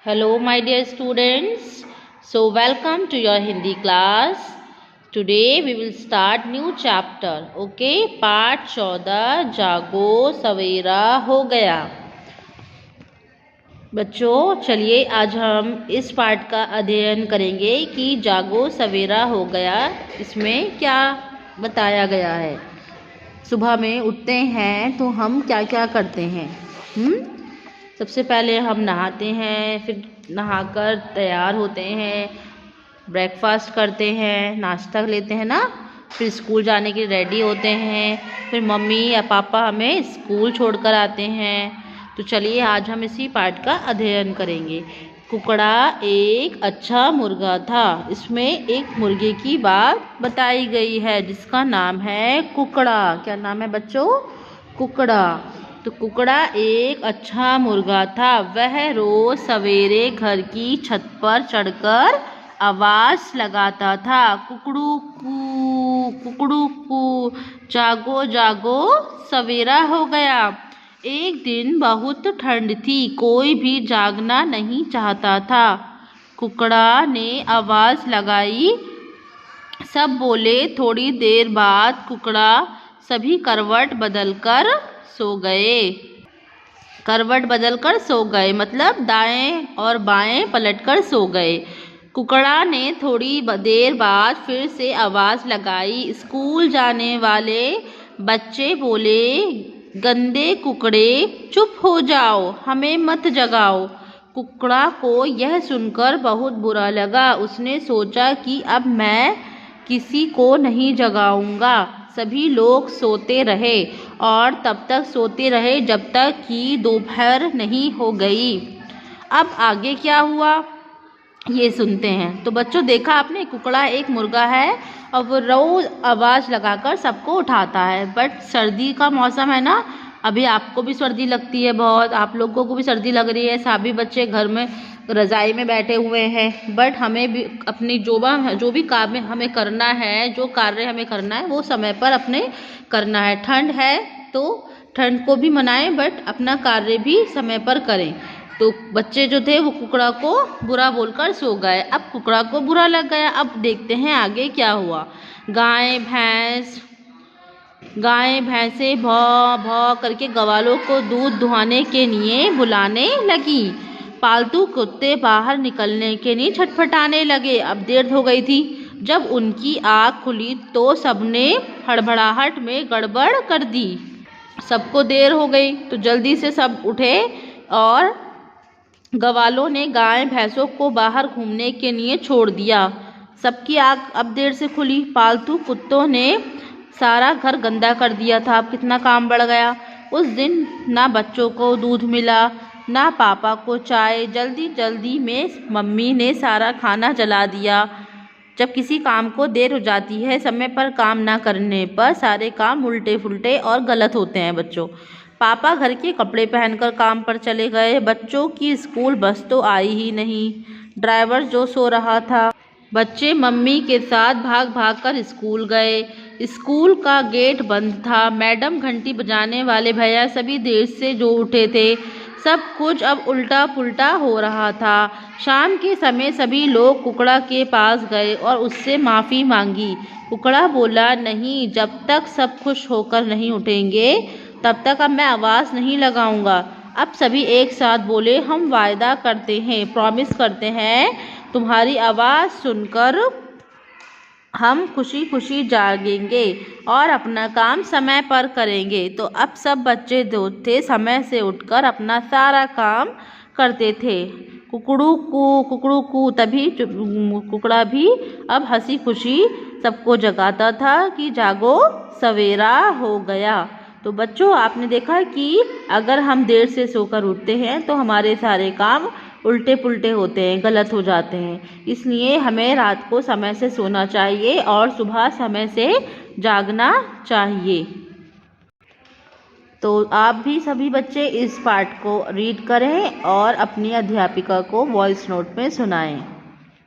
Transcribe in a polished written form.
Hello my dear students. So welcome to your Hindi class. Today we will start new chapter. Okay, पाठ 14 जागो सवेरा हो गया। बच्चों चलिए आज हम इस पाठ का अध्ययन करेंगे कि जागो सवेरा हो गया इसमें क्या बताया गया है। सुबह में उठते हैं तो हम क्या क्या करते हैं। सबसे पहले हम नहाते हैं, फिर नहाकर तैयार होते हैं, ब्रेकफास्ट करते हैं, नाश्ता लेते हैं ना, फिर स्कूल जाने के लिए रेडी होते हैं, फिर मम्मी या पापा हमें स्कूल छोड़कर आते हैं। तो चलिए आज हम इसी पाठ का अध्ययन करेंगे। कुकड़ा एक अच्छा मुर्गा था। इसमें एक मुर्गे की बात बताई गई है जिसका नाम है कुकड़ा। क्या नाम है बच्चों? कुकड़ा। तो कुकड़ा एक अच्छा मुर्गा था। वह रोज सवेरे घर की छत पर चढ़कर आवाज लगाता था, कुकड़ू कू, जागो जागो सवेरा हो गया। एक दिन बहुत ठंड थी, कोई भी जागना नहीं चाहता था। कुकड़ा ने आवाज लगाई, सब बोले। थोड़ी देर बाद कुकड़ा सभी करवट बदलकर सो गए, मतलब दाएं और बाएं पलटकर सो गए। कुकड़ा ने थोड़ी देर बाद फिर से आवाज लगाई। स्कूल जाने वाले बच्चे बोले, गंदे कुकड़े चुप हो जाओ, हमें मत जगाओ। कुकड़ा को यह सुनकर बहुत बुरा लगा। उसने सोचा कि अब मैं किसी को नहीं जगाऊंगा। सभी लोग सोते रहे और तब तक सोते रहे जब तक कि दोपहर नहीं हो गई। अब आगे क्या हुआ ये सुनते हैं। तो बच्चों देखा आपने, कुकड़ा एक मुर्गा है और वो रोज आवाज़ लगाकर सबको उठाता है। बट सर्दी का मौसम है ना, अभी आपको भी सर्दी लगती है बहुत, आप लोगों को भी सर्दी लग रही है, सभी बच्चे घर में रज़ाई में बैठे हुए हैं। बट हमें भी अपनी जो भी काम हमें करना है, जो कार्य हमें करना है वो समय पर अपने करना है। ठंड है तो ठंड को भी मनाएं, बट अपना कार्य भी समय पर करें। तो बच्चे जो थे वो कुकड़ा को बुरा बोलकर सो गए। अब कुकड़ा को बुरा लग गया। अब देखते हैं आगे क्या हुआ। गाय भैंसें भौ भौ करके ग्वालों को दूध दुहाने के लिए बुलाने लगी। पालतू कुत्ते बाहर निकलने के लिए छटपटाने लगे। अब देर हो गई थी। जब उनकी आँख खुली तो सबने हड़बड़ाहट में गड़बड़ कर दी। सबको देर हो गई तो जल्दी से सब उठे और ग्वालों ने गाय भैंसों को बाहर घूमने के लिए छोड़ दिया। सबकी आँख अब देर से खुली। पालतू कुत्तों ने सारा घर गंदा कर दिया था। अब कितना काम बढ़ गया। उस दिन ना बच्चों को दूध मिला, ना पापा को चाय। जल्दी जल्दी में मम्मी ने सारा खाना जला दिया। जब किसी काम को देर हो जाती है, समय पर काम ना करने पर सारे काम उल्टे फुल्टे और गलत होते हैं बच्चों। पापा घर के कपड़े पहनकर काम पर चले गए। बच्चों की स्कूल बस तो आई ही नहीं। ड्राइवर जो सो रहा था। बच्चे मम्मी के साथ भाग भाग कर स्कूल गए। स्कूल का गेट बंद था। मैडम घंटी बजाने वाले भैया सभी देर से जो उठे थे। सब कुछ अब उल्टा पुल्टा हो रहा था। शाम के समय सभी लोग कुकड़ा के पास गए और उससे माफ़ी मांगी। कुकड़ा बोला, नहीं, जब तक सब खुश होकर नहीं उठेंगे तब तक अब मैं आवाज़ नहीं लगाऊंगा। अब सभी एक साथ बोले, हम वायदा करते हैं, प्रॉमिस करते हैं, तुम्हारी आवाज़ सुनकर हम खुशी खुशी जागेंगे और अपना काम समय पर करेंगे। तो अब सब बच्चे जो थे समय से उठकर अपना सारा काम करते थे। कुकड़ू कू तभी कुकड़ा भी अब हंसी खुशी सबको जगाता था कि जागो सवेरा हो गया। तो बच्चों आपने देखा कि अगर हम देर से सोकर उठते हैं तो हमारे सारे काम उल्टे पुल्टे होते हैं, गलत हो जाते हैं। इसलिए हमें रात को समय से सोना चाहिए और सुबह समय से जागना चाहिए। तो आप भी सभी बच्चे इस पाठ को रीड करें और अपनी अध्यापिका को वॉइस नोट में सुनाएं।